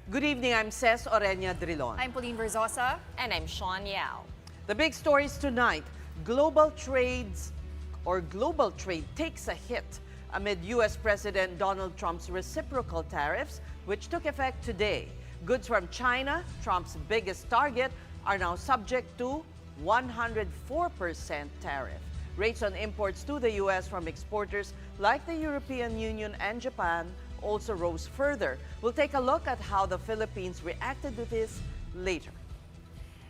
Good evening, I'm Ces Orenia Drilon. I'm Pauline Verzosa. And I'm Sean Yao. The big stories tonight, global trade takes a hit amid U.S. President Donald Trump's reciprocal tariffs, which took effect today. Goods from China, Trump's biggest target, are now subject to 104% tariff. Rates on imports to the U.S. from exporters like the European Union and Japan also rose further. We'll take a look at how the Philippines reacted to this later.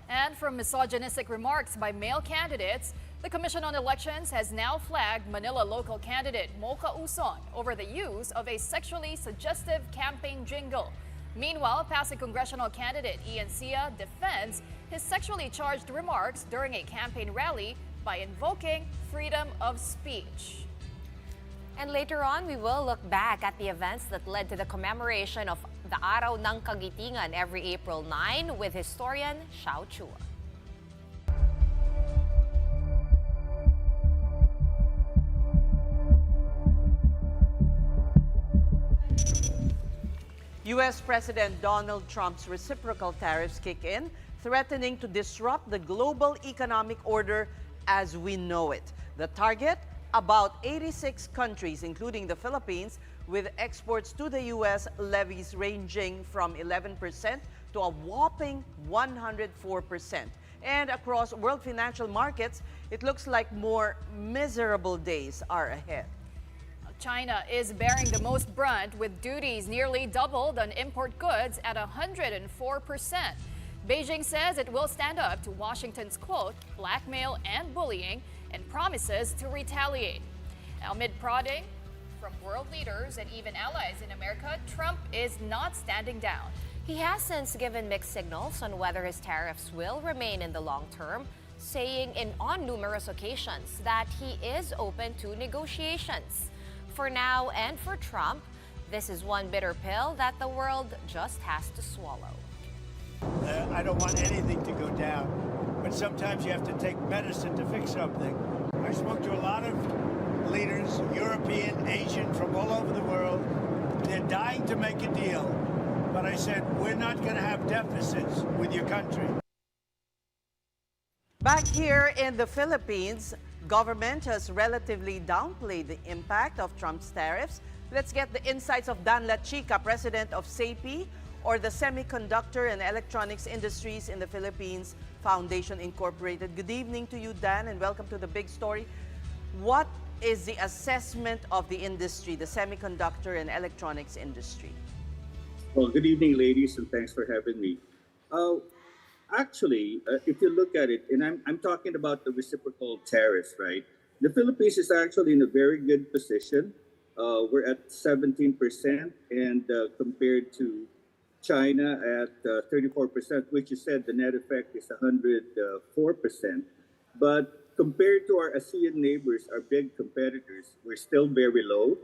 And from misogynistic remarks by male candidates, the Commission on Elections has now flagged Manila local candidate Mocha Uson over the use of a sexually suggestive campaign jingle. Meanwhile, passing congressional candidate Ian Sia defends his sexually charged remarks during a campaign rally by invoking freedom of speech. And later on, we will look back at the events that led to the commemoration of the Araw ng Kagitingan every April 9 with historian Xiao Chua. U.S. President Donald Trump's reciprocal tariffs kick in, threatening to disrupt the global economic order as we know it. The target? About 86 countries, including the Philippines, with exports to the U.S. levies ranging from 11% to a whopping 104%. And across world financial markets, it looks like more miserable days are ahead. China is bearing the most brunt, with duties nearly doubled on import goods at 104%. Beijing says it will stand up to Washington's, quote, blackmail and bullying, and promises to retaliate. Amid prodding from world leaders and even allies in America, Trump is not standing down. He has since given mixed signals on whether his tariffs will remain in the long term, saying on numerous occasions that he is open to negotiations. For now and for Trump, this is one bitter pill that the world just has to swallow. I don't want anything to go down, but sometimes you have to take medicine to fix something. I spoke to a lot of leaders, European, Asian, from all over the world. They're dying to make a deal, but I said, we're not going to have deficits with your country. Back here in the Philippines, government has relatively downplayed the impact of Trump's tariffs. Let's get the insights of Dan La Chica, president of SAPI, or the Semiconductor and Electronics Industries in the Philippines Foundation Incorporated. Good evening to you, Dan, and welcome to the big story. What is the assessment of the industry, the semiconductor and electronics industry? Well, good evening, ladies, and thanks for having me. Actually, if you look at it, and I'm talking about the reciprocal tariffs, right? The Philippines is actually in a very good position. We're at 17%, and compared to China at 34%, which you said the net effect is 104%. But compared to our ASEAN neighbors, our big competitors, we're still very low.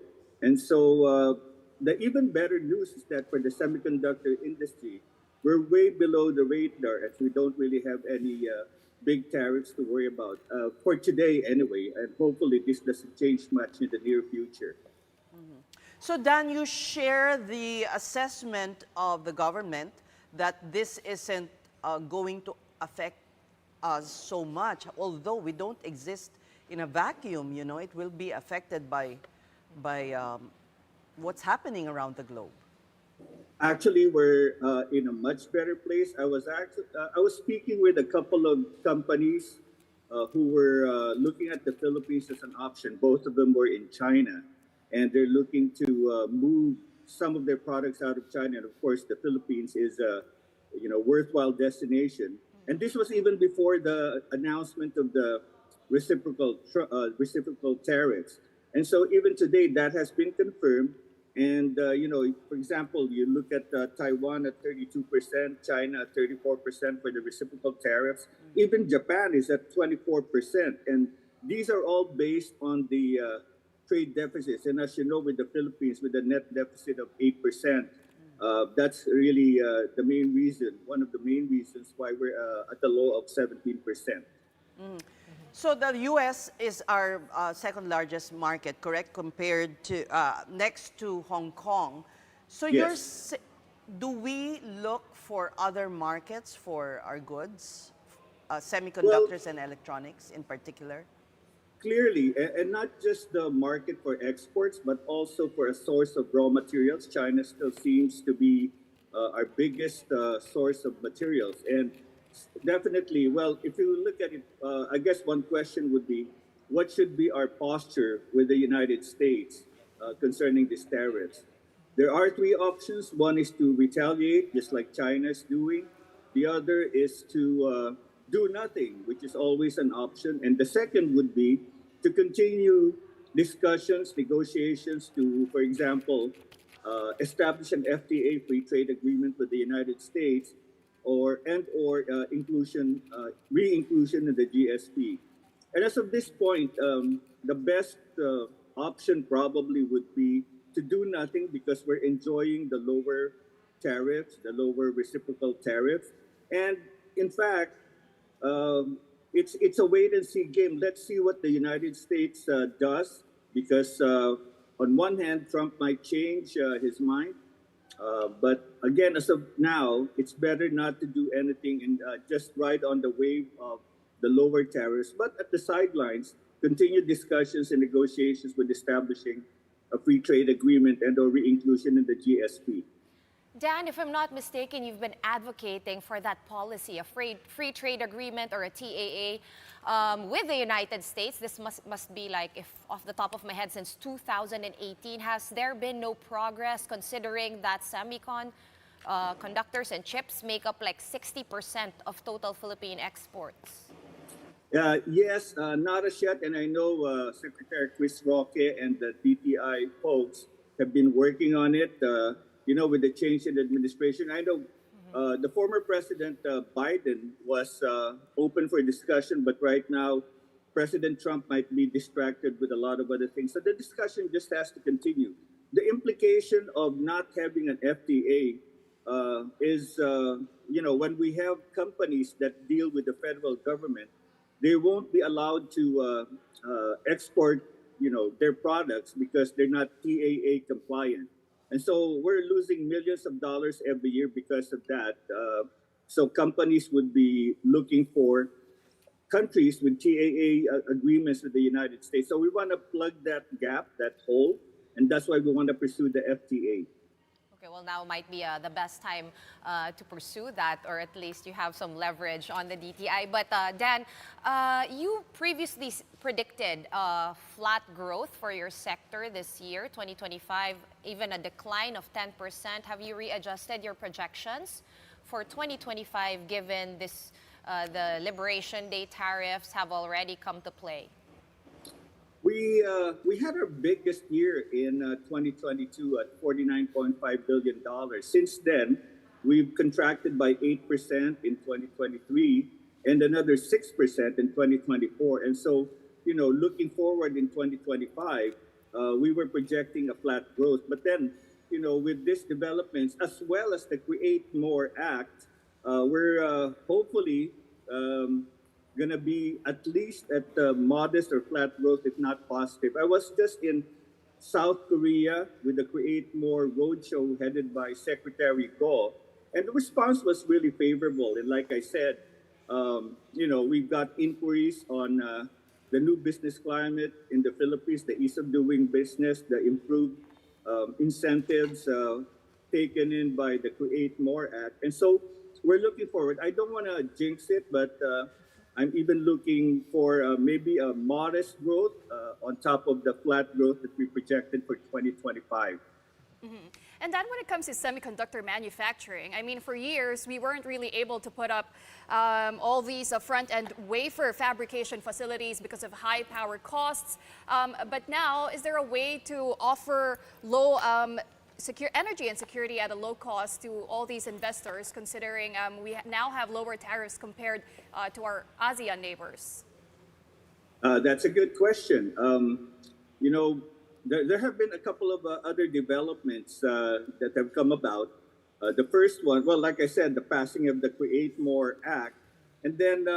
And so the even better news is that for the semiconductor industry, we're way below the radar, as we don't really have any big tariffs to worry about for today anyway. And hopefully this doesn't change much in the near future. So, Dan, you share the assessment of the government that this isn't going to affect us so much, although we don't exist in a vacuum. You know, it will be affected by what's happening around the globe. Actually, we're in a much better place. I was speaking with a couple of companies who were looking at the Philippines as an option. Both of them were in China, and they're looking to move some of their products out of China. And of course, the Philippines is a worthwhile destination. And this was even before the announcement of the reciprocal tariffs. And so even today, that has been confirmed. And, for example, you look at Taiwan at 32%, China at 34% for the reciprocal tariffs. Even Japan is at 24%. And these are all based on the trade deficits. And as you know, with the Philippines, with a net deficit of 8%, that's really the main reason, one of the main reasons why we're at the low of 17%. So the U.S. is our second largest market, correct? Compared to next to Hong Kong. So Yes. Do we look for other markets for our goods, Well, semiconductors and electronics in particular? clearly, and not just the market for exports, but also for a source of raw materials. China still seems to be our biggest source of materials. And definitely, well, if you look at it, I guess one question would be, what should be our posture with the United States concerning these tariffs? There are three options. One is to retaliate, just like China is doing. The other is to do nothing, which is always an option. And the second would be to continue discussions, negotiations to, for example, establish an FTA, free trade agreement with the United States, or inclusion, re-inclusion in the GSP. And as of this point, the best option probably would be to do nothing because we're enjoying the lower tariffs, the lower reciprocal tariffs. And in fact, it's a wait and see game. Let's see what the United States does because on one hand, Trump might change his mind. But again, as of now, it's better not to do anything and just ride on the wave of the lower tariffs, but at the sidelines, continue discussions and negotiations with establishing a free trade agreement and or re-inclusion in the GSP. Dan, if I'm not mistaken, you've been advocating for that policy, a free trade agreement or a TAA with the United States. This must be like, if off the top of my head, since 2018. Has there been no progress considering that conductors and chips make up like 60% of total Philippine exports? Yes, not as yet. And I know Secretary Chris Roque and the DTI folks have been working on it. With the change in administration, I know the former President Biden was open for discussion, but right now President Trump might be distracted with a lot of other things. So the discussion just has to continue. The implication of not having an FTA is, when we have companies that deal with the federal government, they won't be allowed to export, their products because they're not TAA compliant. And so we're losing millions of dollars every year because of that. So companies would be looking for countries with TAA agreements with the United States. So we want to plug that gap, that hole, and that's why we want to pursue the FTA. Okay, well, now might be the best time to pursue that, or at least you have some leverage on the DTI. But Dan, you previously predicted flat growth for your sector this year, 2025, even a decline of 10%. Have you readjusted your projections for 2025, given this the Liberation Day tariffs have already come to play? We had our biggest year in 2022 at $49.5 billion. Since then, we've contracted by 8% in 2023 and another 6% in 2024. And so, looking forward in 2025, we were projecting a flat growth. But then, with these developments, as well as the Create More Act, we're hopefully going to be at least at modest or flat growth, if not positive. I was just in South Korea with the Create More roadshow headed by Secretary Go, and the response was really favorable. And like I said, we've got inquiries on the new business climate in the Philippines, the ease of doing business, the improved incentives taken in by the Create More Act. And so we're looking forward. I don't want to jinx it, but I'm even looking for maybe a modest growth on top of the flat growth that we projected for 2025. Mm-hmm. And then when it comes to semiconductor manufacturing, I mean, for years, we weren't really able to put up all these front-end wafer fabrication facilities because of high power costs. But now, is there a way to offer low secure energy and security at a low cost to all these investors, considering we now have lower tariffs compared to our ASEAN neighbors? That's a good question. There have been a couple of other developments that have come about. The first one, well, like I said, the passing of the Create More Act. And then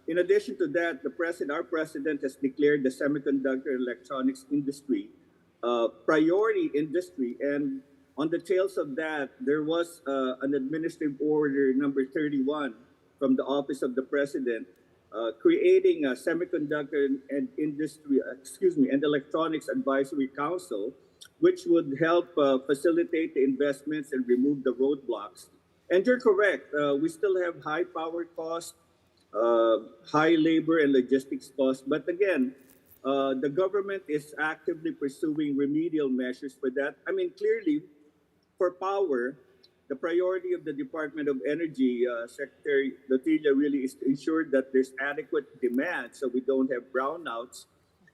in addition to that, our president has declared the semiconductor electronics industry priority industry. And on the tails of that, there was an administrative order number 31 from the Office of the President creating a semiconductor and industry, and electronics advisory council, which would help facilitate the investments and remove the roadblocks. And you're correct, we still have high power costs, high labor and logistics costs. But again, the government is actively pursuing remedial measures for that. I mean, clearly, for power, the priority of the Department of Energy, Secretary Lotilla, really is to ensure that there's adequate demand so we don't have brownouts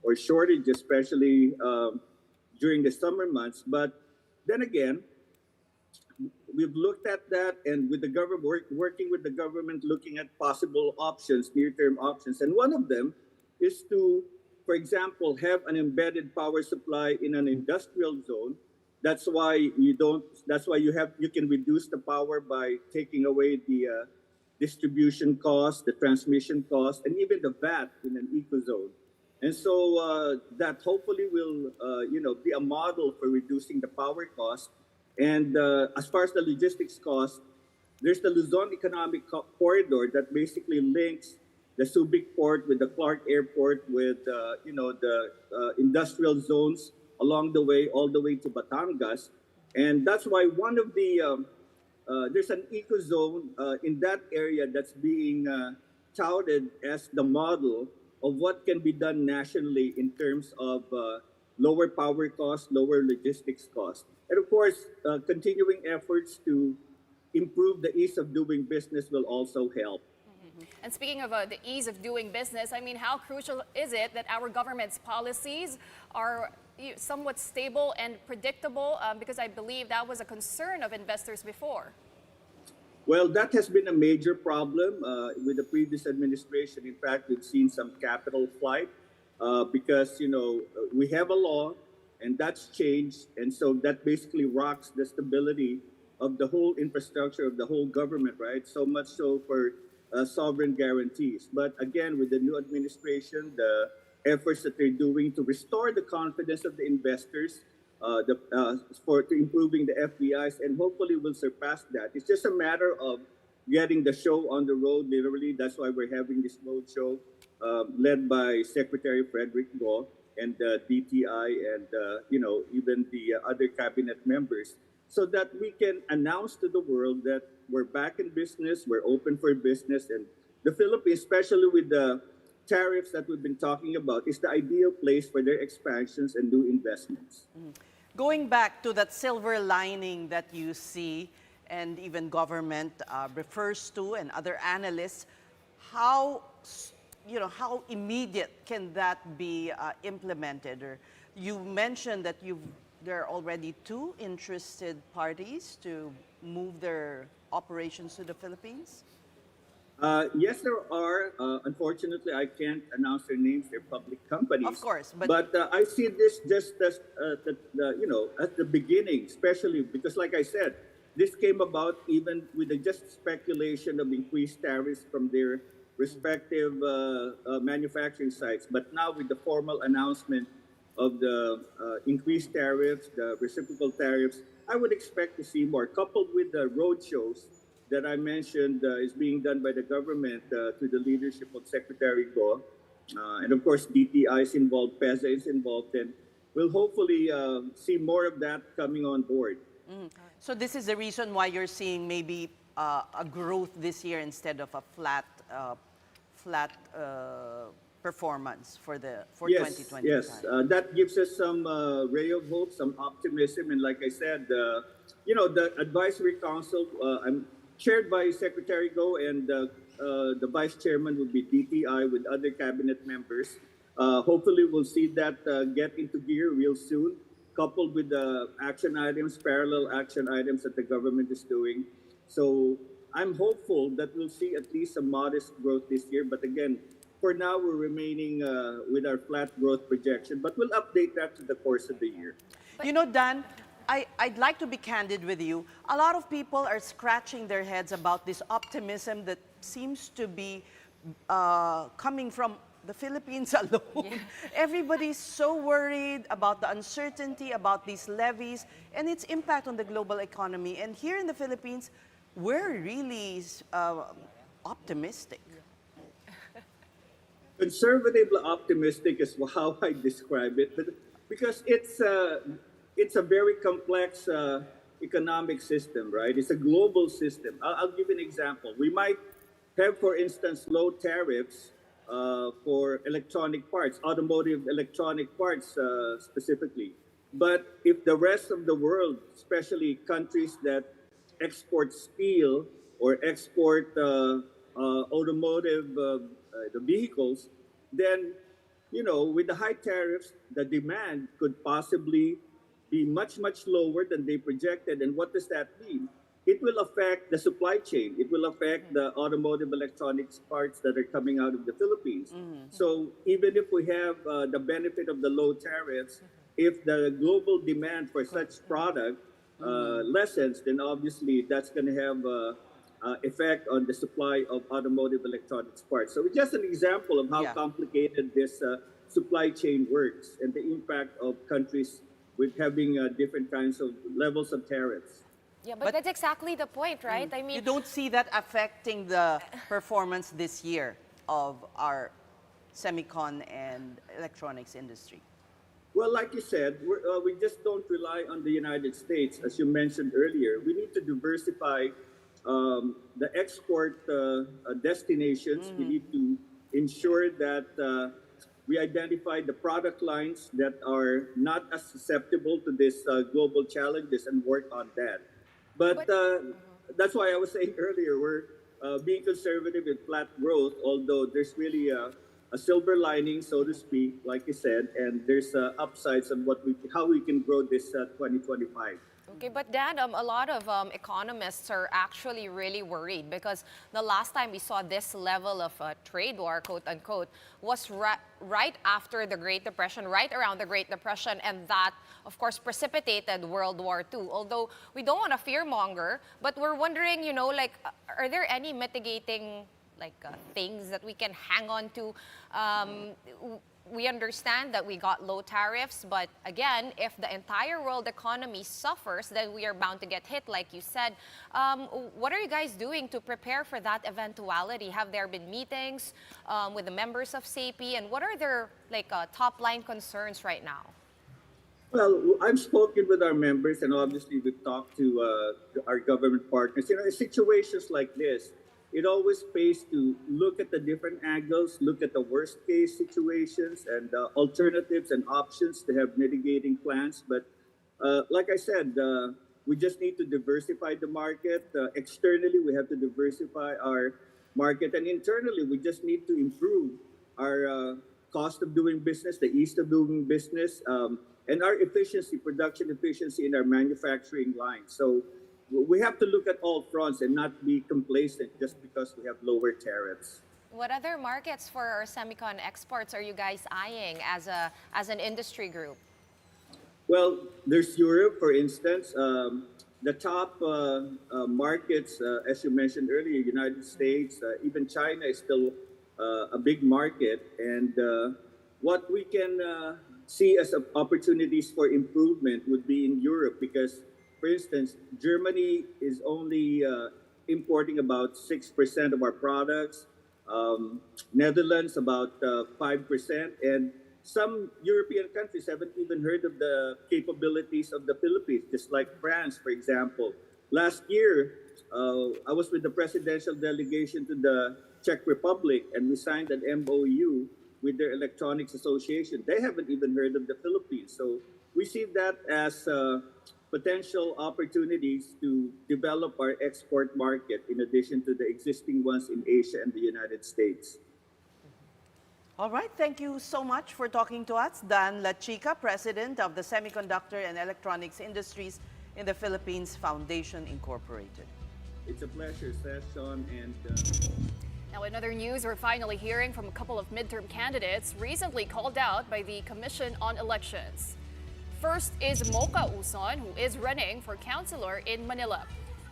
or shortage, especially during the summer months. But then again, we've looked at that, and with the government, working with the government, looking at possible options, near-term options. And one of them is to, for example, have an embedded power supply in an industrial zone. That's why you can reduce the power by taking away the distribution cost, the transmission cost, and even the VAT in an eco-zone. And so that hopefully will be a model for reducing the power cost. And as far as the logistics cost, there's the Luzon Economic Corridor that basically links the Subic port with the Clark Airport with the industrial zones along the way, all the way to Batangas. And that's why one of the there's an eco zone in that area that's being touted as the model of what can be done nationally in terms of lower power costs, lower logistics costs. And of course, continuing efforts to improve the ease of doing business will also help. And speaking of the ease of doing business, I mean, how crucial is it that our government's policies are somewhat stable and predictable? Because I believe that was a concern of investors before. Well, that has been a major problem with the previous administration. In fact, we've seen some capital flight because, we have a law and that's changed. And so that basically rocks the stability of the whole infrastructure of the whole government, right? So much so for sovereign guarantees. But again, with the new administration, the efforts that they're doing to restore the confidence of the investors, to improving the FDIs, and hopefully we'll surpass that. It's just a matter of getting the show on the road, literally. That's why we're having this road show led by Secretary Frederick Go and DTI and, even the other cabinet members, so that we can announce to the world that we're back in business, we're open for business, and the Philippines, especially with the tariffs that we've been talking about, is the ideal place for their expansions and new investments. Going back to that silver lining that you see and even government refers to and other analysts, how immediate can that be implemented? Or you mentioned that there are already 2 interested parties to move their operations to the Philippines? Yes, there are. Unfortunately, I can't announce their names. They're public companies. Of course, but I see this just as at the beginning, especially because, like I said, this came about even with the just speculation of increased tariffs from their respective manufacturing sites. But now with the formal announcement of the increased tariffs, the reciprocal tariffs, I would expect to see more, coupled with the road shows that I mentioned is being done by the government through the leadership of Secretary Go. And of course, DTI is involved, PEZA is involved, and we'll hopefully see more of that coming on board. So this is the reason why you're seeing maybe a growth this year instead of a flat performance for 2025. Yes, that gives us some ray of hope, some optimism, and like I said, the advisory council, I'm chaired by Secretary Go, and the vice chairman will be DTI with other cabinet members. Hopefully, we'll see that get into gear real soon, coupled with the parallel action items that the government is doing. So I'm hopeful that we'll see at least a modest growth this year. But again, for now, we're remaining with our flat growth projection, but we'll update that to the course of the year. Dan, I'd like to be candid with you. A lot of people are scratching their heads about this optimism that seems to be coming from the Philippines alone. Everybody's so worried about the uncertainty about these levies and its impact on the global economy. And here in the Philippines, we're really optimistic. Conservatively optimistic is how I describe it, but because it's a very complex economic system, right? It's a global system. I'll give you an example. We might have, for instance, low tariffs for electronic parts, automotive electronic parts specifically. But if the rest of the world, especially countries that export steel or export automotive the vehicles, then, you know, with the high tariffs, the demand could possibly be much, much lower than they projected. And what does that mean? It will affect the supply chain. It will affect the automotive electronics parts that are coming out of the Philippines. So even if we have the benefit of the low tariffs, if the global demand for such product lessens, then obviously that's going to have effect on the supply of automotive electronics parts. So it's just an example of how complicated this supply chain works and the impact of countries with having different kinds of levels of tariffs. Yeah, but that's exactly the point, right? I You mean, don't see that affecting the performance this year of our semicon and electronics industry. Well, like you said, we just don't rely on the United States. As you mentioned earlier, we need to diversify the export destinations. We need to ensure that we identify the product lines that are not as susceptible to this global challenges and work on that. But that's why I was saying earlier, we're being conservative in flat growth, although there's really a silver lining, so to speak, like you said, and there's upsides on how we can grow this 2025. okay, but Dan, a lot of economists are actually really worried because the last time we saw this level of trade war, quote unquote, was right after the Great Depression, right around the Great Depression, and that, of course, precipitated World War II. Although we don't want to fearmonger, but we're wondering, you know, like, are there any mitigating things that we can hang on to? We understand that we got low tariffs, but again, if the entire world economy suffers, then we are bound to get hit, like you said. What are you guys doing to prepare for that eventuality? Have there been meetings with the members of SAPI, and what are their top line concerns right now? Well, I've spoken with our members, and obviously we've talked to our government partners. You know, in situations like this, it always pays to look at the different angles, look at the worst case situations and alternatives and options to have mitigating plans. But like I said, we just need to diversify the market. Externally, we have to diversify our market. And internally, we just need to improve our cost of doing business, the ease of doing business, and our efficiency, production efficiency in our manufacturing lines. So we have to look at all fronts and not be complacent just because we have lower tariffs. What other markets for our semicon exports are you guys eyeing as an industry group? Well, there's Europe, for instance. The top markets, as you mentioned earlier, United States, even China is still a big market. And what we can see as opportunities for improvement would be in Europe because, for instance, Germany is only importing about 6% of our products, Netherlands about 5%, and some European countries haven't even heard of the capabilities of the Philippines, just like France, for example. Last year, I was with the presidential delegation to the Czech Republic, and we signed an MOU with their Electronics Association. They haven't even heard of the Philippines. So we see that as potential opportunities to develop our export market in addition to the existing ones in Asia and the United States. All right, thank you so much for talking to us. Dan La Chica, President of the Semiconductor and Electronics Industries in the Philippines Foundation, Incorporated. It's a pleasure, Session. And Now, in other news, we're finally hearing from a couple of midterm candidates recently called out by the Commission on Elections. First is Mocha Uson, who is running for councilor in Manila.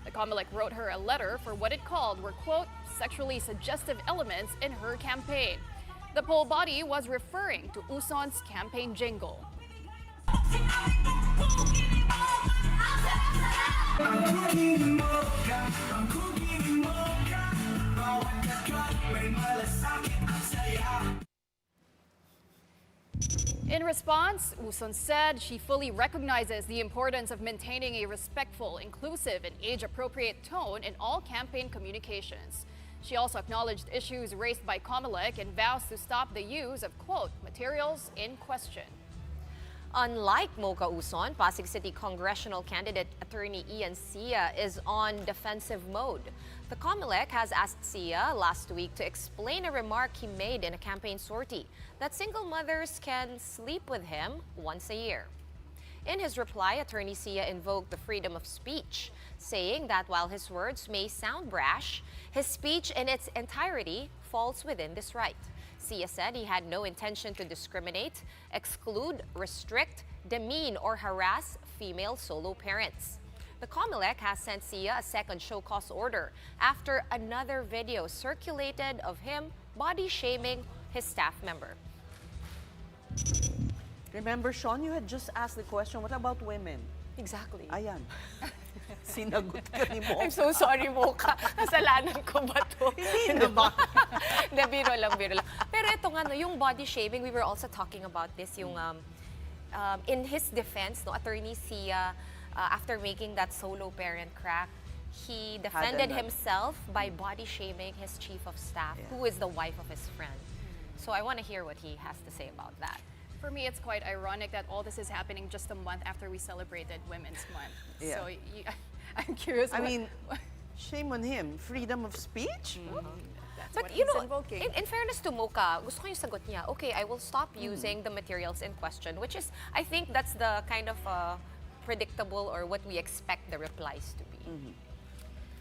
The COMELEC wrote her a letter for what it called were, quote, sexually suggestive elements in her campaign. The poll body was referring to Uson's campaign jingle. In response, Uson said she fully recognizes the importance of maintaining a respectful, inclusive, and age-appropriate tone in all campaign communications. She also acknowledged issues raised by COMELEC and vows to stop the use of, quote, materials in question. Unlike Mocha Uson, Pasig City congressional candidate attorney Ian Sia is on defensive mode. The COMELEC has asked Sia last week to explain a remark he made in a campaign sortie that single mothers can sleep with him once a year. In his reply, attorney Sia invoked the freedom of speech, saying that while his words may sound brash, his speech in its entirety falls within this right. Sia said he had no intention to discriminate, exclude, restrict, demean, or harass female solo parents. The COMELEC has sent Sia a second show cause order after another video circulated of him body shaming his staff member. Remember, Sean, you had just asked the question, what about women? Exactly. Ayan. Sinagot ka ni Mo. I'm so sorry, Mocha. Kasalanan ko ba to? Hindi naman. De, biro lang, biro lang. Pero ito nga, no, yung body shaming, we were also talking about this, yung in his defense, no, attorney Sia, after making that solo parent crack, he defended himself by body shaming his chief of staff, who is the wife of his friend. So I want to hear what he has to say about that. For me, it's quite ironic that all this is happening just a month after we celebrated Women's Month. Yeah. So I'm curious. I mean, shame on him. Freedom of speech? That's But what you he's know, invoking. in fairness to Mocha, gusto ko yung sagot niya, okay, I will stop using the materials in question, which is, I think that's the kind of predictable or what we expect the replies to be.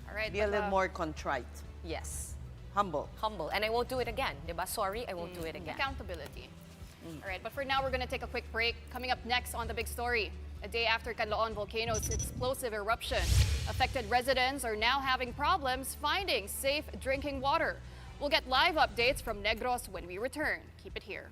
All right, Be a little more contrite. Yes. Humble. Humble. And I won't do it again, diba? Sorry, I won't do it again. Accountability. All right, but for now, we're going to take a quick break. Coming up next on The Big Story, a day after Canlaon volcano's explosive eruption, affected residents are now having problems finding safe drinking water. We'll get live updates from Negros when we return. Keep it here.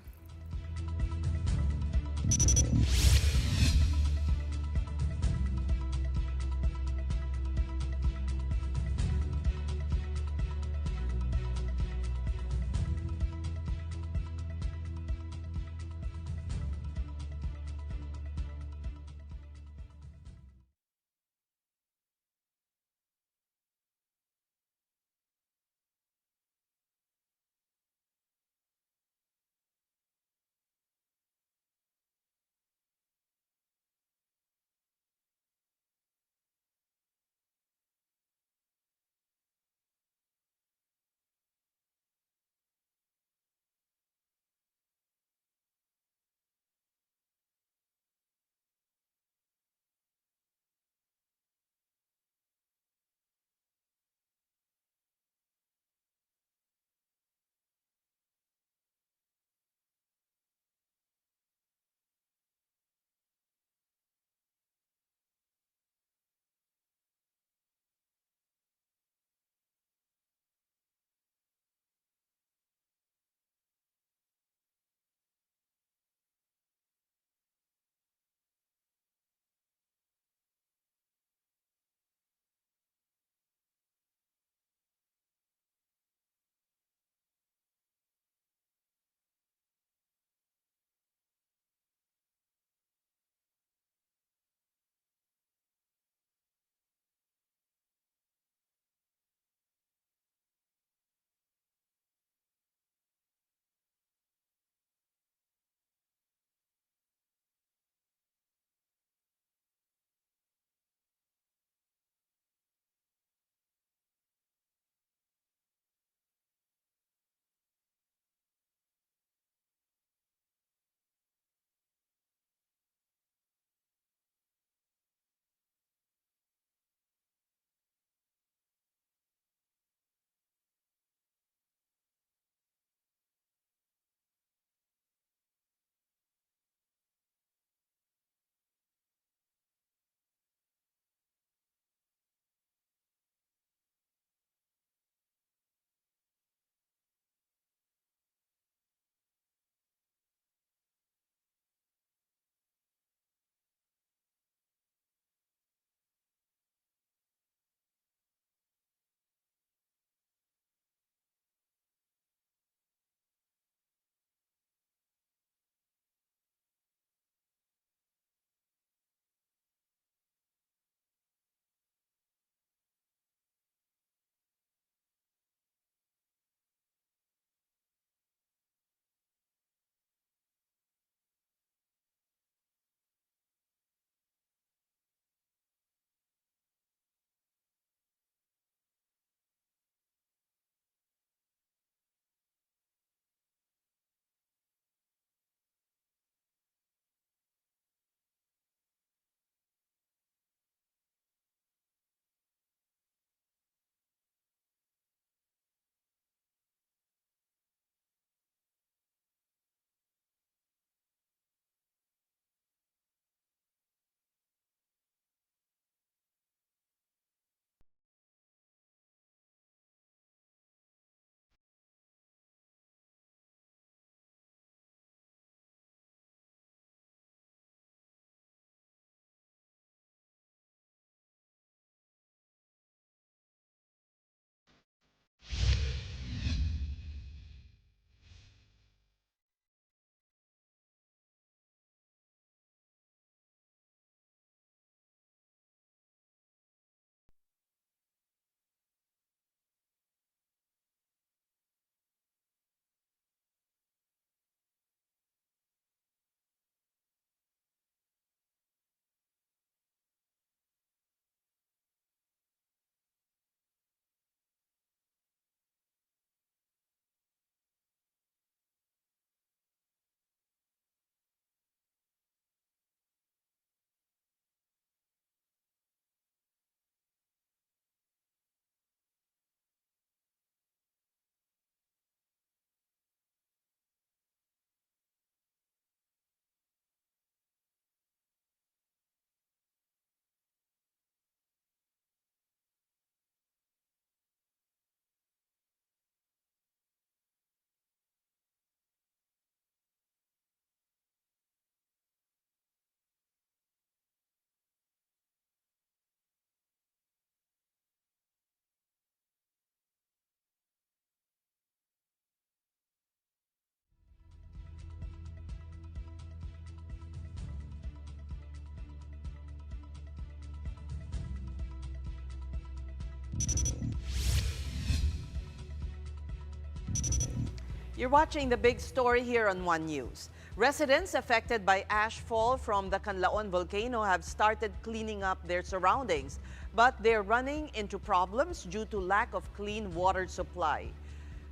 You're watching the big story here on One News. Residents affected by ashfall from the Canlaon volcano have started cleaning up their surroundings, but they're running into problems due to lack of clean water supply.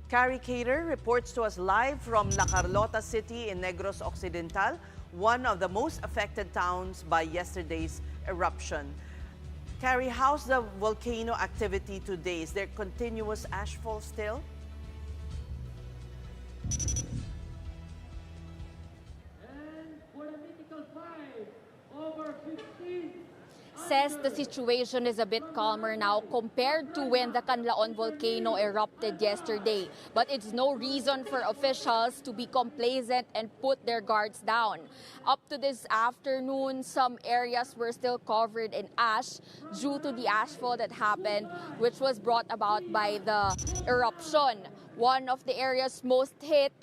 Carrie Cater reports to us live from La Carlota City in Negros Occidental, one of the most affected towns by yesterday's eruption. Carrie, how's the volcano activity today? Is there continuous ashfall still? Says the situation is a bit calmer now compared to when the Canlaon volcano erupted yesterday. But it's no reason for officials to be complacent and put their guards down. Up to this afternoon, some areas were still covered in ash due to the ashfall that happened, which was brought about by the eruption. One of the areas most hit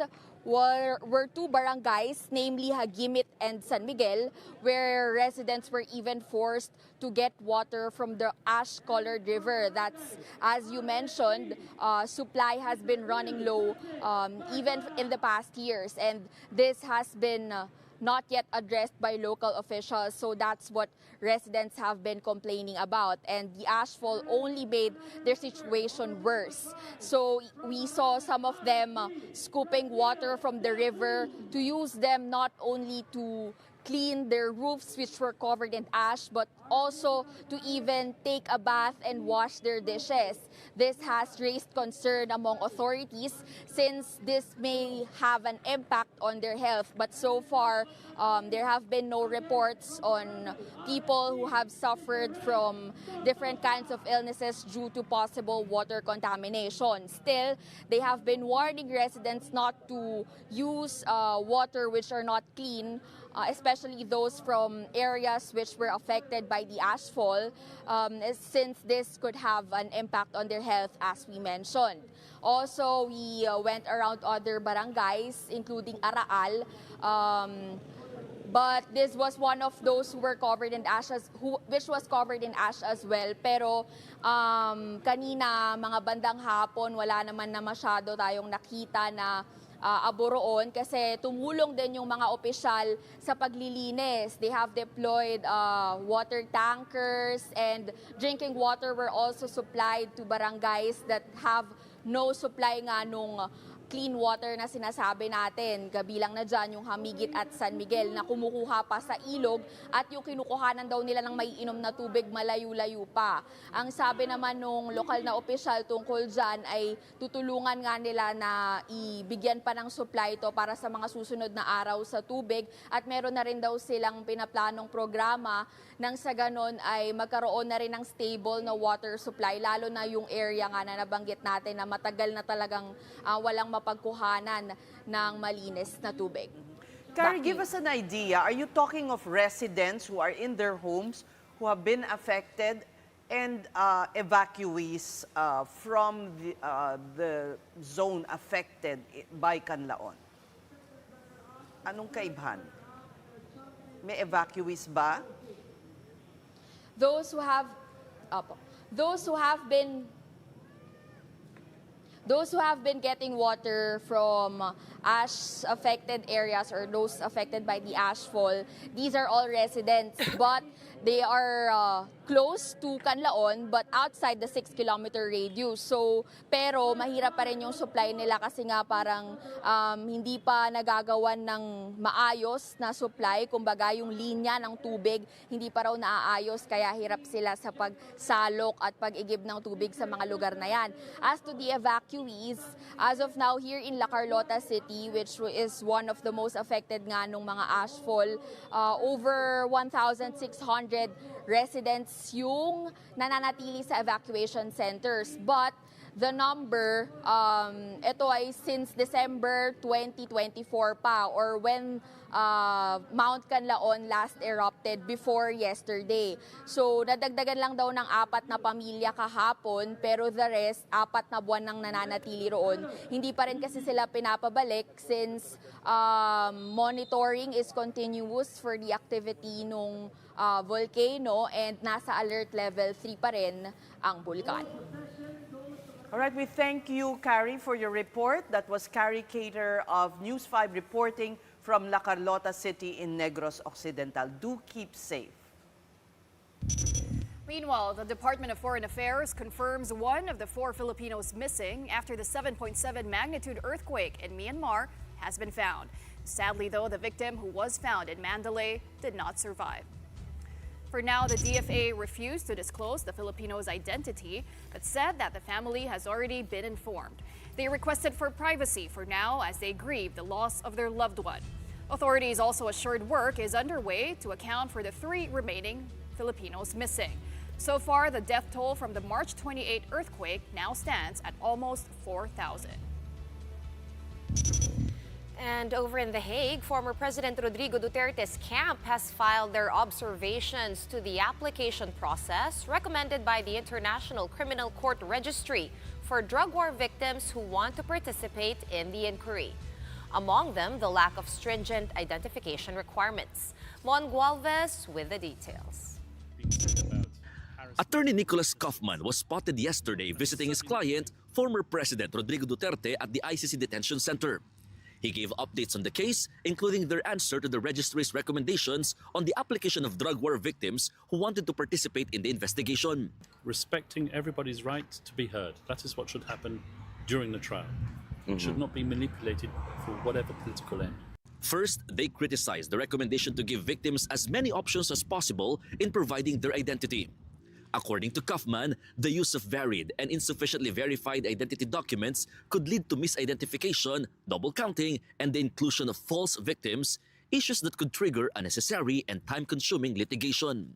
were two barangays, namely Hagimit and San Miguel, where residents were even forced to get water from the ash-colored river. That's, as you mentioned, supply has been running low even in the past years, and this has been not yet addressed by local officials. So that's what residents have been complaining about. And the ashfall only made their situation worse. So we saw some of them scooping water from the river to use them not only to clean their roofs, which were covered in ash, but also to even take a bath and wash their dishes. This has raised concern among authorities since this may have an impact on their health. But so far, there have been no reports on people who have suffered from different kinds of illnesses due to possible water contamination. Still, they have been warning residents not to use water which are not clean, especially those from areas which were affected by the ashfall, since this could have an impact on their health, as we mentioned. Also, we went around other barangays, including Araal, but this was one of those who were covered in ash, which was covered in ash as well. Pero kanina, mga bandang hapon, wala naman na masyado tayong nakita na aboroon kasi tumulong din yung mga opisyal sa paglilinis. They have deployed water tankers, and drinking water were also supplied to barangays that have no supply nga nung clean water na sinasabi natin. Kabilang na dyan yung Hamigit at San Miguel na kumukuha pa sa ilog at yung kinukuhanan daw nila ng maiinom na tubig malayo-layo pa. Ang sabi naman nung lokal na opisyal tungkol dyan ay tutulungan nga nila na ibigyan pa ng supply ito para sa mga susunod na araw sa tubig, at meron na rin daw silang pinaplanong programa nang sa ganon ay magkaroon na rin ng stable na water supply, lalo na yung area nga na nabanggit natin na matagal na talagang walang mapagkuhanan ng malinis na tubig. Carrie, give us an idea. Are you talking of residents who are in their homes who have been affected and evacuees from the zone affected by Canlaon? Anong kaibhan? May evacuees ba? Those who have been getting water from ash-affected areas or those affected by the ashfall, these are all residents, but they are close to Canlaon but outside the 6-kilometer radius. So, pero mahirap pa rin yung supply nila kasi nga parang hindi pa nagagawan ng maayos na supply. Kumbaga yung linya ng tubig hindi pa raw naaayos, kaya hirap sila sa pagsalok at pag-igib ng tubig sa mga lugar na yan. As to the evacuees, as of now here in La Carlota City, which is one of the most affected nga nung mga ashfall, over 1,600 residents yung nananatili sa evacuation centers. But the number, ito ay since December 2024 pa, or when Mount Canlaon last erupted before yesterday. So nadagdagan lang daw ng 4 na pamilya kahapon, pero the rest, 4 na buwan nang nananatili roon. Hindi pa rin kasi sila pinapabalik since monitoring is continuous for the activity nung volcano. Filipino and nasa alert level 3 pa rin ang bulkan. All right, we thank you, Carrie, for your report. That was Carrie Cater of News 5 reporting from La Carlota City in Negros Occidental. Do keep safe. Meanwhile, the Department of Foreign Affairs confirms one of the 4 Filipinos missing after the 7.7 magnitude earthquake in Myanmar has been found. Sadly, though, the victim who was found in Mandalay did not survive. For now, the DFA refused to disclose the Filipino's identity, but said that the family has already been informed. They requested for privacy for now as they grieve the loss of their loved one. Authorities also assured work is underway to account for the 3 remaining Filipinos missing. So far, the death toll from the March 28 earthquake now stands at almost 4,000. And over in The Hague, former President Rodrigo Duterte's camp has filed their observations to the application process recommended by the International Criminal Court Registry for drug war victims who want to participate in the inquiry. Among them, the lack of stringent identification requirements. Mon Gualvez with the details. Attorney Nicholas Kaufman was spotted yesterday visiting his client, former President Rodrigo Duterte, at the ICC detention center. He gave updates on the case, including their answer to the registry's recommendations on the application of drug war victims who wanted to participate in the investigation. Respecting everybody's right to be heard. That is what should happen during the trial. It should not be manipulated for whatever political end. First, they criticized the recommendation to give victims as many options as possible in providing their identity. According to Kaufman, the use of varied and insufficiently verified identity documents could lead to misidentification, double counting, and the inclusion of false victims, issues that could trigger unnecessary and time-consuming litigation.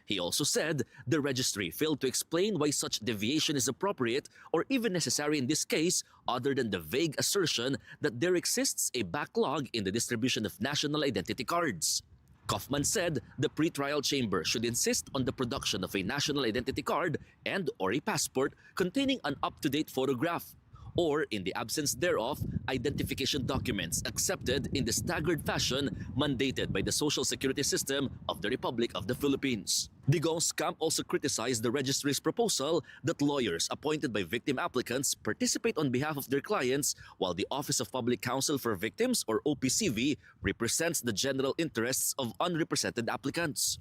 He also said the registry failed to explain why such deviation is appropriate or even necessary in this case, other than the vague assertion that there exists a backlog in the distribution of national identity cards. Kaufman said the pretrial chamber should insist on the production of a national identity card and/or a passport containing an up-to-date photograph, or, in the absence thereof, identification documents accepted in the staggered fashion mandated by the Social Security System of the Republic of the Philippines. Digong's camp also criticized the registry's proposal that lawyers appointed by victim applicants participate on behalf of their clients, while the Office of Public Counsel for Victims, or OPCV, represents the general interests of unrepresented applicants.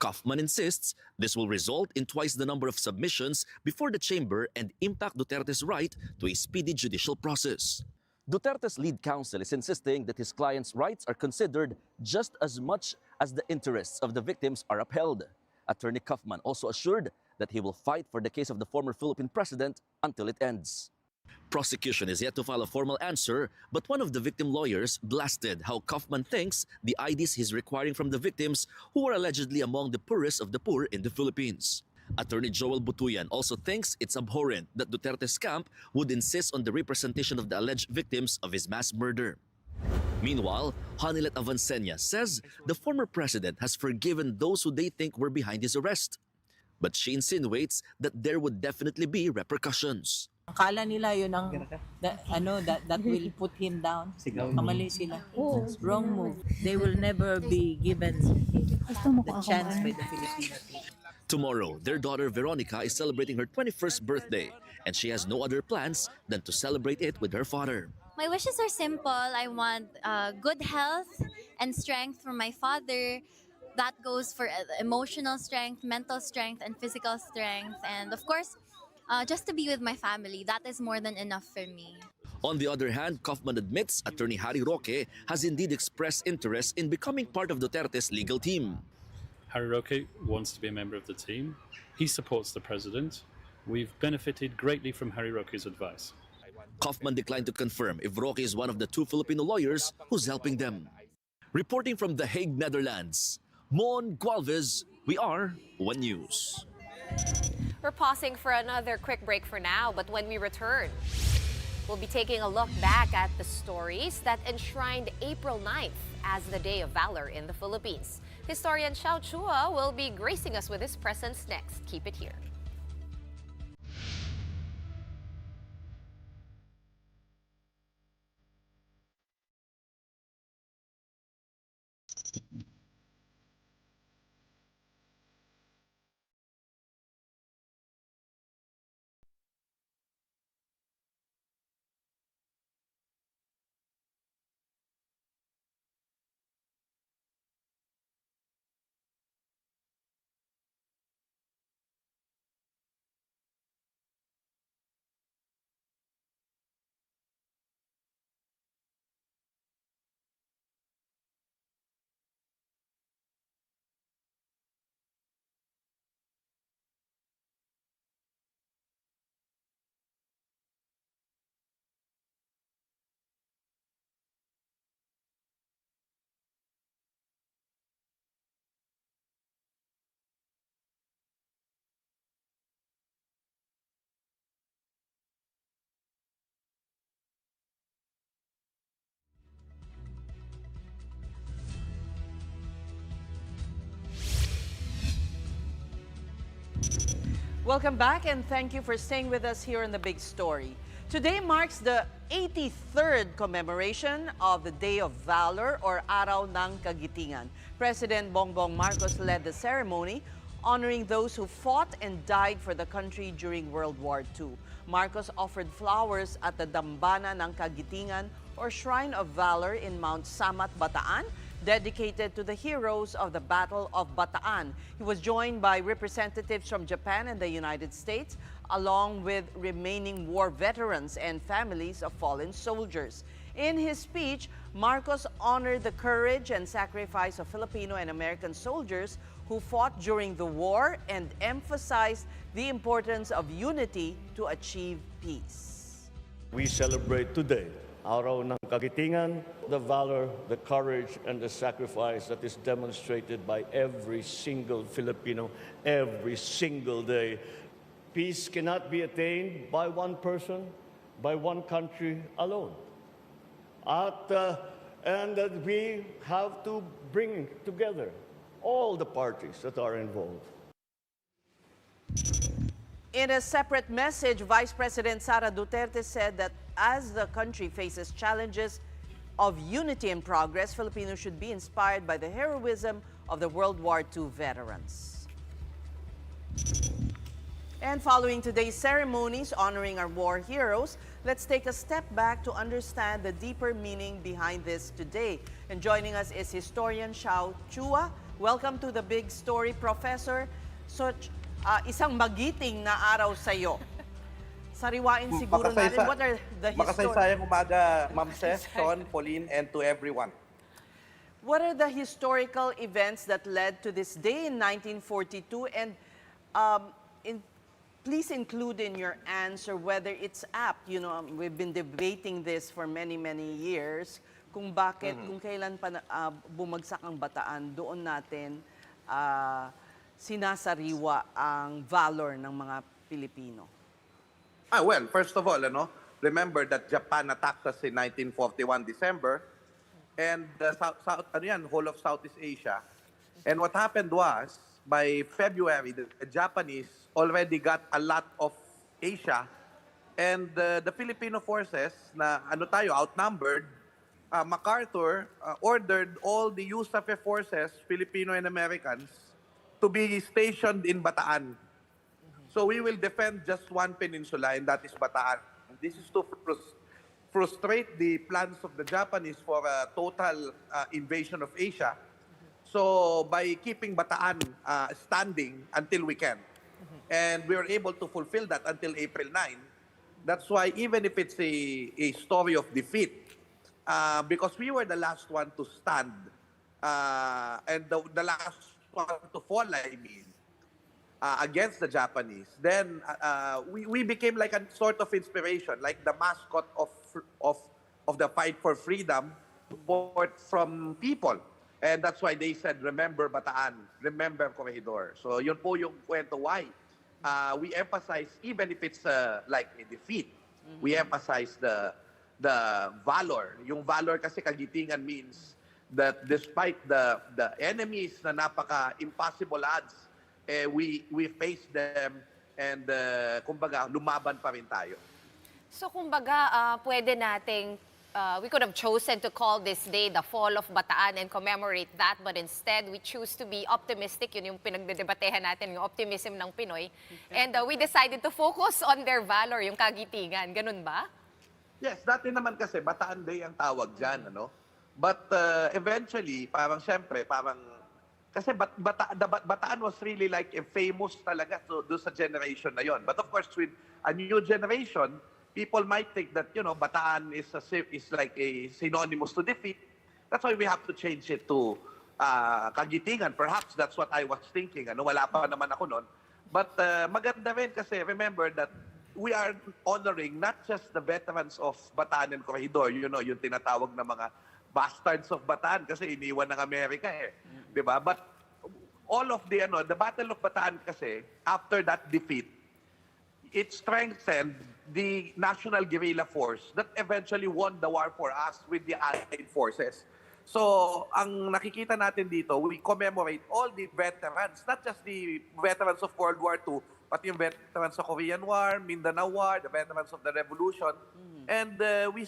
Kaufman insists this will result in twice the number of submissions before the chamber and impact Duterte's right to a speedy judicial process. Duterte's lead counsel is insisting that his client's rights are considered just as much as the interests of the victims are upheld. Attorney Kaufman also assured that he will fight for the case of the former Philippine president until it ends. Prosecution is yet to file a formal answer, but one of the victim lawyers blasted how Kaufman thinks the IDs he's requiring from the victims, who are allegedly among the poorest of the poor in the Philippines. Attorney Joel Butuyan also thinks it's abhorrent that Duterte's camp would insist on the representation of the alleged victims of his mass murder. Meanwhile, Hanilet Avancenia says the former president has forgiven those who they think were behind his arrest. But she insinuates that there would definitely be repercussions. Akala nila yun ang that will put him down. Kamali sila. Wrong move. They will never be given the chance by the Filipino people. Tomorrow, their daughter Veronica is celebrating her 21st birthday, and she has no other plans than to celebrate it with her father. My wishes are simple. I want good health and strength from my father. That goes for emotional strength, mental strength, and physical strength. And of course, just to be with my family. That is more than enough for me. On the other hand, Kaufman admits Attorney Harry Roque has indeed expressed interest in becoming part of Duterte's legal team. Harry Roque wants to be a member of the team. He supports the president. We've benefited greatly from Harry Roque's advice. Kaufman declined to confirm if Roque is one of the 2 Filipino lawyers who's helping them. Reporting from The Hague, Netherlands, Mon Gualvez, we are One News. We're pausing for another quick break for now, but when we return, we'll be taking a look back at the stories that enshrined April 9th as the Day of Valor in the Philippines. Historian Xiao Chua will be gracing us with his presence next. Keep it here. Welcome back and thank you for staying with us here on The Big Story. Today marks the 83rd commemoration of the Day of Valor or Araw ng Kagitingan. President Bongbong Marcos led the ceremony honoring those who fought and died for the country during World War II. Marcos offered flowers at the Dambana ng Kagitingan or Shrine of Valor in Mount Samat, Bataan, dedicated to the heroes of the Battle of Bataan. He was joined by representatives from Japan and the United States, along with remaining war veterans and families of fallen soldiers. In his speech, Marcos honored the courage and sacrifice of Filipino and American soldiers who fought during the war and emphasized the importance of unity to achieve peace. We celebrate today Araw ng Kagitingan, the valor, the courage, and the sacrifice that is demonstrated by every single Filipino every single day. Peace cannot be attained by one person, by one country alone. And that we have to bring together all the parties that are involved. In a separate message, Vice President Sara Duterte said that as the country faces challenges of unity and progress, Filipinos should be inspired by the heroism of the World War II veterans. And following today's ceremonies honoring our war heroes, let's take a step back to understand the deeper meaning behind this today. And joining us is historian Xiao Chua. Welcome to The Big Story, Professor. Isang magiting na araw sa iyo. Sariwain siguro natin, what are the Makasaysayang umaga, Ma'am Seth, Sean, Pauline, and to everyone. What are the historical events that led to this day in 1942? And please include in your answer whether it's apt. You know, we've been debating this for many, many years. Kung bakit, kung kailan pa bumagsak ang Bataan, doon natin sinasariwa ang valor ng mga Pilipino. Well, first of all, remember that Japan attacked us in 1941 December, and whole of Southeast Asia. And what happened was, by February, the Japanese already got a lot of Asia, and the Filipino forces, na outnumbered, MacArthur ordered all the USAF forces, Filipino and Americans, to be stationed in Bataan. So we will defend just one peninsula, and that is Bataan. This is to frustrate the plans of the Japanese for a total invasion of Asia. So by keeping Bataan standing until we can. And we were able to fulfill that until April 9. That's why even if it's a story of defeat, because we were the last one to stand, and the last one to fall, against the Japanese, then we became like a sort of inspiration, like the mascot of the fight for freedom from people. And that's why they said, remember Bataan, remember Corregidor. So yun po yung kwento why. We emphasize, even if it's like a defeat, we emphasize the valor. Yung valor kasi kagitingan means that despite the enemies na napaka-impossible odds, we face them and kumbaga lumaban pa rin tayo. So kumbaga pwede nating we could have chosen to call this day the Fall of Bataan and commemorate that, but instead we choose to be optimistic. Yun yung pinagdedebatehan natin, yung optimism ng Pinoy. And we decided to focus on their valor, yung kagitingan. Ganun ba? Yes, dati naman kasi Bataan Day ang tawag dyan, But eventually, kasi Bataan was really like a famous talaga do sa generation na yon. But of course, with a new generation, people might think that, Bataan is like a synonymous to defeat. That's why we have to change it to kagitingan. Perhaps that's what I was thinking. Wala pa naman ako noon. But maganda rin kasi remember that we are honoring not just the veterans of Bataan and Corregidor, yung tinatawag na mga bastards of Bataan kasi iniwan ng Amerika Diba? But all of the Battle of Bataan kasi, after that defeat, it strengthened the National Guerrilla Force that eventually won the war for us with the Allied forces. So, ang nakikita natin dito, we commemorate all the veterans, not just the veterans of World War II, pati yung veterans sa Korean War, Mindanao War, the veterans of the Revolution. And we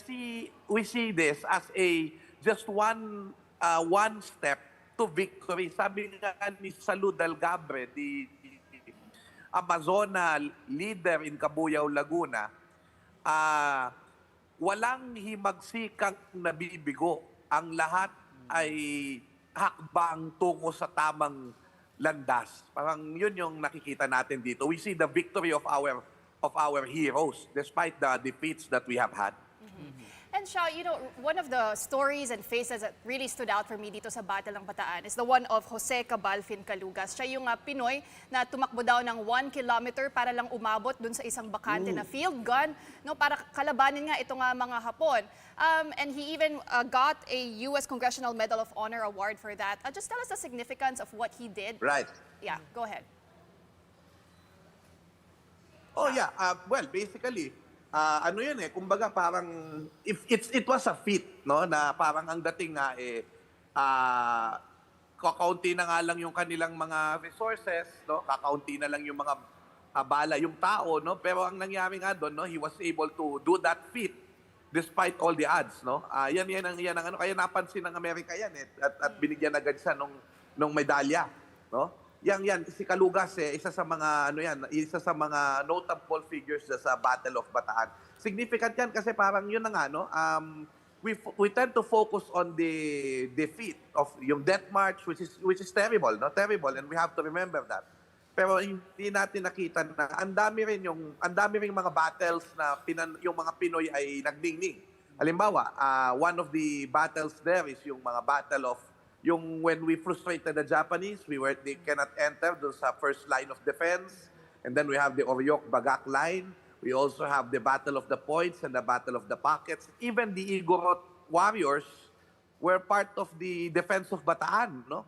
see this as just one step to victory. Sabi nga ni Salud Algabre, the Amazona leader in Cabuyao, Laguna, walang himagsikang nabibigo. Ang lahat ay hakbang tungo sa tamang landas. Parang yun yung nakikita natin dito. We see the victory of our heroes despite the defeats that we have had. And Xiao, you know, one of the stories and faces that really stood out for me dito sa Battle ng Bataan is the one of Jose Cabalfin Calugas. Siya yung Pinoy na tumakbo daw ng 1 kilometer para lang umabot dun sa isang bakante na field gun, no, para kalabanin nga ito nga mga Hapon. And he even got a U.S. Congressional Medal of Honor award for that. Just tell us the significance of what he did. Right. Yeah, go ahead. Oh yeah, well, basically, ano yun kumbaga parang it was a feat, no, na parang ang dating nga kakaunti na nga lang yung kanilang mga resources, no, kakaunti na lang yung mga bala, yung tao, no, pero ang nangyari nga doon, no, he was able to do that feat despite all the odds, no. Yan ang ano, kaya napansin ng Amerika yan at binigyan agad siya nung medalya, no. Yan si Calugas isa sa mga isa sa mga notable figures sa Battle of Bataan. Significant yan kasi parang yun na nga, no, we tend to focus on the defeat of yung death march, which is terrible, no, terrible, and we have to remember that. Pero hindi natin nakita na ang dami ring mga battles na yung mga Pinoy ay nagdingning. Halimbawa, one of the battles there is yung mga battle of when we frustrated the Japanese, they cannot enter doon sa first line of defense. And then we have the Oryok-Bagak line. We also have the Battle of the Points and the Battle of the Pockets. Even the Igorot warriors were part of the defense of Bataan, no?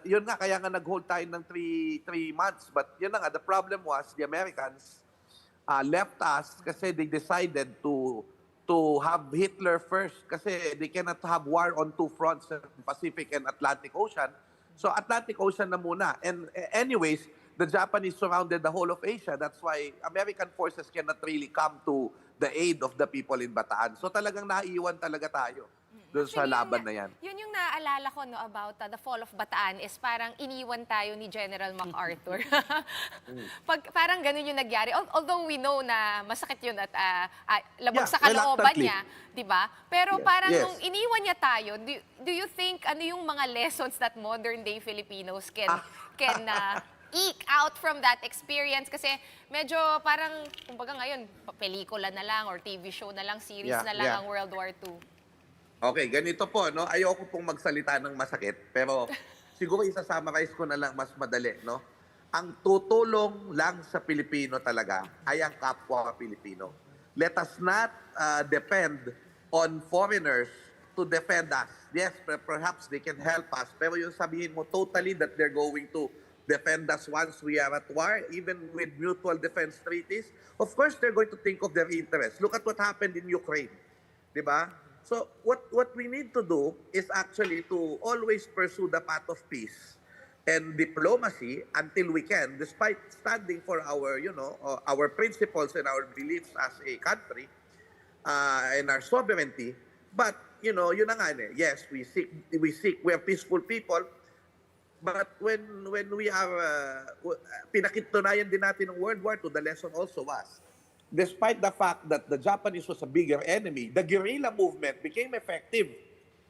Yun nga, kaya nga nag-hold tayo ng 3 months. But yun nga, the problem was the Americans left us kasi they decided to have Hitler first kasi they cannot have war on 2 fronts, Pacific and Atlantic Ocean. So Atlantic Ocean na muna. And anyways, the Japanese surrounded the whole of Asia. That's why American forces cannot really come to the aid of the people in Bataan. So talagang naiiwan talaga tayo doon sa laban na yan. Yun yung naaalala ko, no, about the fall of Bataan is parang iniwan tayo ni General MacArthur. Parang ganun yung nagyari. Although we know na masakit yun at labag sa kalooban niya, di ba? Pero parang nung iniwan niya tayo, do you think ano yung mga lessons that modern day Filipinos can eke out from that experience? Kasi medyo parang, kumbaga ngayon, pelikula na lang or TV show na lang, series na lang ang World War II. Okay, ganito po, no? Ayoko pong magsalita ng masakit, pero siguro isa-summarize ko na lang mas madali, no? Ang tutulong lang sa Pilipino talaga ay ang kapwa Pilipino. Let us not depend on foreigners to defend us. Yes, perhaps they can help us, pero yung sabihin mo totally that they're going to defend us once we are at war, even with mutual defense treaties, of course they're going to think of their interests. Look at what happened in Ukraine, di ba? So what we need to do is actually to always pursue the path of peace and diplomacy until we can, despite standing for our, our principles and our beliefs as a country and our sovereignty. But yun na nga, yes, we are peaceful people. But when we are pinakitunayan din natin ng World War II, the lesson also was, despite the fact that the Japanese was a bigger enemy, the guerrilla movement became effective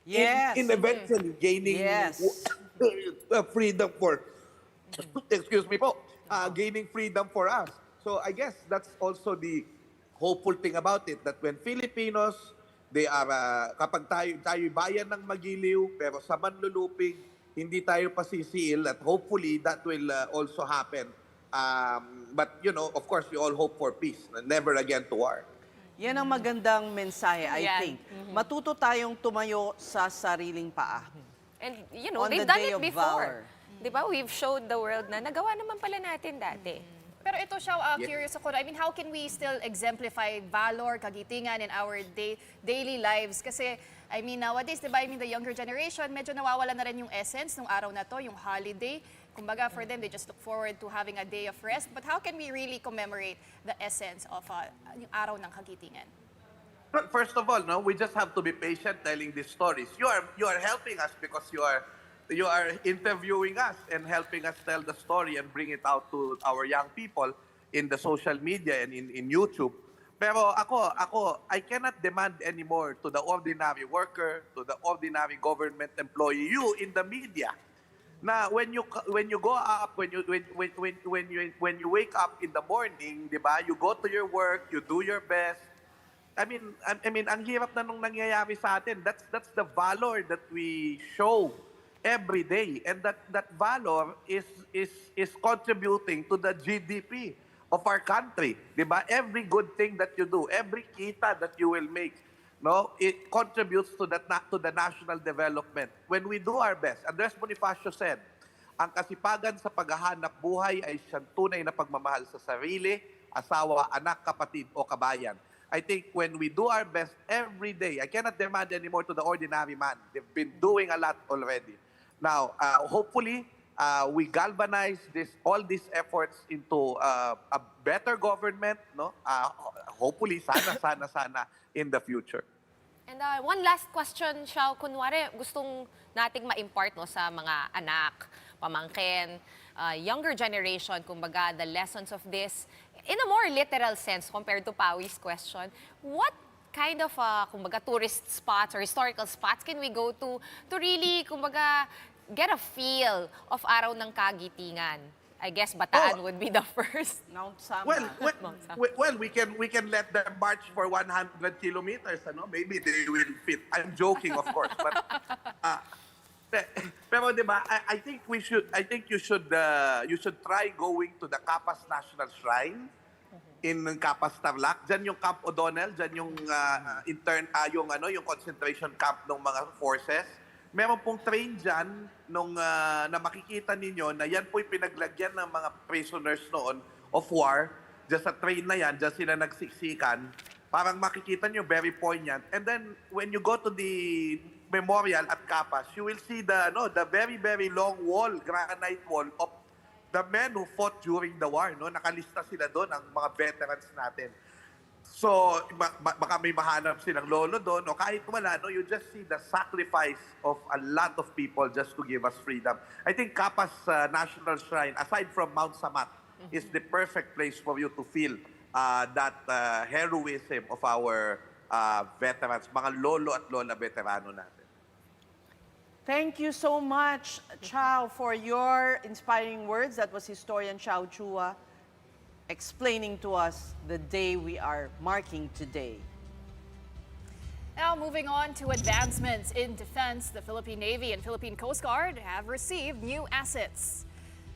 in eventually gaining freedom for, excuse me po, gaining freedom for us. So I guess that's also the hopeful thing about it, that when Filipinos, they are, kapag tayo bayan ng magiliw, pero sa manlulupig, hindi tayo pasisiil, at hopefully that will also happen. But, of course, we all hope for peace and never again to war. Yan ang magandang mensahe, I think. Matuto tayong tumayo sa sariling paa. And, they've done it before. Di ba? We've showed the world na nagawa naman pala natin dati. Pero ito siya, curious ako, I mean, how can we still exemplify valor, kagitingan in our daily lives? Kasi, I mean, nowadays, di ba, the younger generation, medyo nawawala na rin yung essence ng araw na to, yung holiday. Kumbaga, for them, they just look forward to having a day of rest. But how can we really commemorate the essence of yung araw ng kagitingan? Well, first of all, no, we just have to be patient telling these stories. You are helping us because you are interviewing us and helping us tell the story and bring it out to our young people in the social media and in YouTube. Pero ako, I cannot demand anymore to the ordinary worker, to the ordinary government employee, you in the media. Na when you go up, when you wake up in the morning, 'di ba? You go to your work, you do your best. I mean, ang hirap na nung nangyayari sa atin. That's the valor that we show every day, and that valor is contributing to the GDP of our country, 'di ba? Every good thing that you do, every kita that you will make, no, it contributes to the national development. When we do our best, Andres Bonifacio said, ang kasipagan sa paghahanap buhay ay siyang tunay na pagmamahal sa sarili, asawa, anak, kapatid o kabayan. I think when we do our best every day, I cannot demand anymore to the ordinary man. They've been doing a lot already. Now, hopefully, we galvanize all these efforts into a better government, no? Hopefully, sana in the future. And one last question, Xiao. Kunwari, gustong nating ma-impart, no, sa mga anak, pamangkin, younger generation, kumbaga, the lessons of this, in a more literal sense compared to Pawi's question, what kind of, kumbaga, tourist spots or historical spots can we go to really, kumbaga, get a feel of Araw ng Kagitingan? I guess Bataan would be the first. Mount Sama. Well, we can let them march for 100 kilometers, ano? Maybe they will fit. I'm joking, of course, but pero 'di ba? I think you should try going to the Capas National Shrine in Capas Tarlac. Diyan yung Camp O'Donnell, diyan yung yung concentration camp ng mga forces. Meron pong train dyan na makikita ninyo na yan po'y pinaglagyan ng mga prisoners noon of war. Diyan sa train na yan, diyan sila nagsiksikan. Parang makikita nyo, very poignant. And then, when you go to the memorial at Capas, you will see the very, very long wall, granite wall of the men who fought during the war. No? Nakalista sila doon, ang mga veterans natin. So, baka may mahanap silang lolo doon, o kahit wala, no, you just see the sacrifice of a lot of people just to give us freedom. I think Capas National Shrine, aside from Mount Samat, is the perfect place for you to feel that heroism of our veterans, mga lolo at lola veterano natin. Thank you so much, Chao, for your inspiring words. That was historian Chao Chua explaining to us the day we are marking today. Now, moving on to advancements in defense, the Philippine Navy and Philippine Coast Guard have received new assets.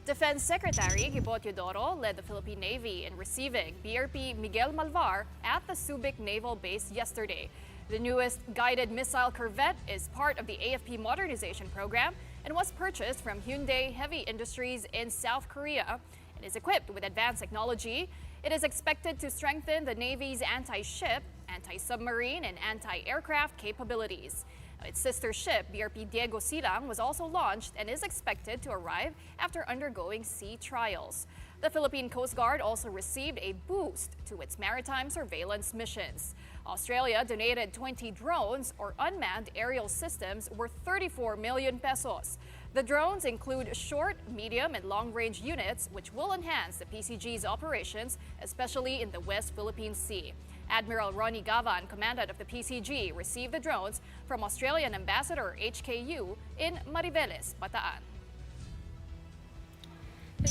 Defense Secretary Gibot Eudoro led the Philippine Navy in receiving BRP Miguel Malvar at the Subic Naval Base yesterday. The newest guided missile corvette is part of the AFP modernization program and was purchased from Hyundai Heavy Industries in South Korea. It is equipped with advanced technology. It is expected to strengthen the Navy's anti-ship, anti-submarine, and anti-aircraft capabilities. Its sister ship, BRP Diego Silang, was also launched and is expected to arrive after undergoing sea trials. The Philippine Coast Guard also received a boost to its maritime surveillance missions. Australia donated 20 drones or unmanned aerial systems worth 34 million pesos. The drones include short, medium, and long-range units, which will enhance the PCG's operations, especially in the West Philippine Sea. Admiral Ronnie Gavan, commandant of the PCG, received the drones from Australian Ambassador HKU in Mariveles, Bataan.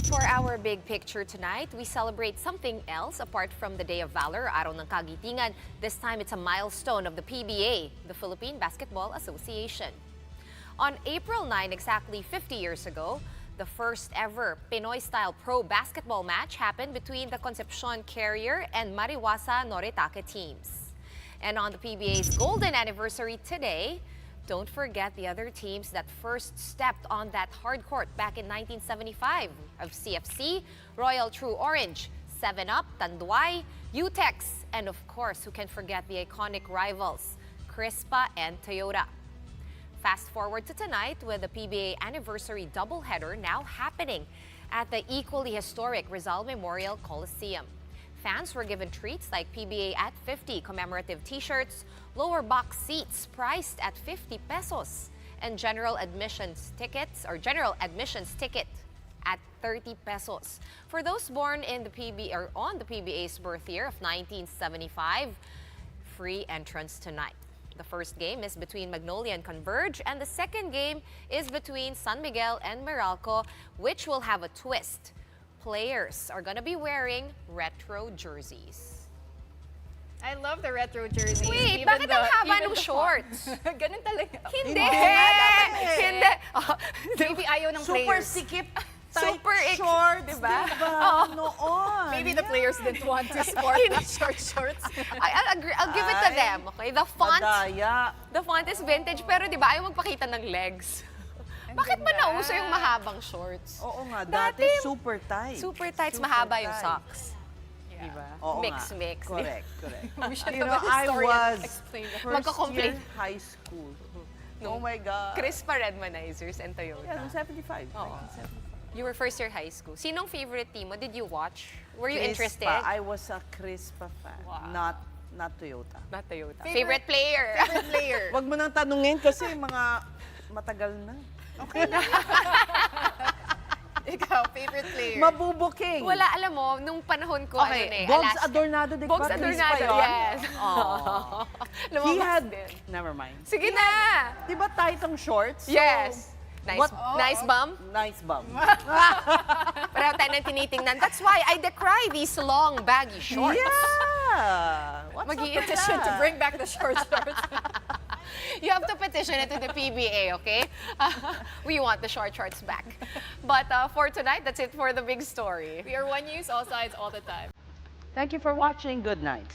For our big picture tonight, we celebrate something else apart from the Day of Valor, Araw ng Kagitingan. This time, it's a milestone of the PBA, the Philippine Basketball Association. On April 9, exactly 50 years ago, the first ever Pinoy-style pro basketball match happened between the Concepcion Carrier and Mariwasa Noritake teams. And on the PBA's golden anniversary today, don't forget the other teams that first stepped on that hard court back in 1975 of CFC, Royal True Orange, 7-Up, Tanduay, UTEX, and of course, who can forget the iconic rivals, Crispa and Toyota. Fast forward to tonight with the PBA anniversary doubleheader now happening at the equally historic Rizal Memorial Coliseum. Fans were given treats like PBA at 50 commemorative t-shirts, lower box seats priced at 50 pesos, and general admissions ticket at 30 pesos. For those born in the on the PBA's birth year of 1975, free entrance tonight. The first game is between Magnolia and Converge, and the second game is between San Miguel and Meralco, which will have a twist. Players are gonna be wearing retro jerseys. I love the retro jerseys. Wait, bakit ang haba ng shorts? Ganun talaga. Hindi! Hindi! Maybe ayaw ng Super players. sikip. Super short, diba? Noon. Maybe the players didn't want to sport the short shorts. I'll agree. I'll give it to them. Okay, the font is vintage, pero di ba ayaw magpakita ng legs. Bakit ba nauso yung mahabang shorts? Oo nga, dati super tight. Super tights, mahaba yung socks. Diba? Oo Mix. Correct, correct. We should You have know, a I historian was explain that. first year high school. Oh my God. Crispa Redmanizers and Toyota. Yeah, 75. Oo. You were first year high school. Sinong favorite team mo? Did you watch? Were you Crispa. interested? I was a Crispa fan. Wow. Not Toyota. Not Toyota. Favorite player? Favorite player. Wag mo nang tanungin kasi mga matagal na. Okay na. Ikaw, favorite player. Mabubuking. Wala, alam mo, nung panahon ko, Okay, Bogs Adornado, di ba? Bogs Crispa Adornado, yun? yes. He Lumabas had, din. never mind. Sige na! Di ba tight ang shorts? So, Yes. Nice bum? Nice bum. Pareho tayo nang tinitingnan. That's why I decry these long, baggy shorts. Yeah! What's up with Petition to that? bring back the short shorts. You have to petition it to the PBA, okay? We want the short shorts back. But for tonight, that's it for the big story. We are One News, all sides, all the time. Thank you for watching. Good night.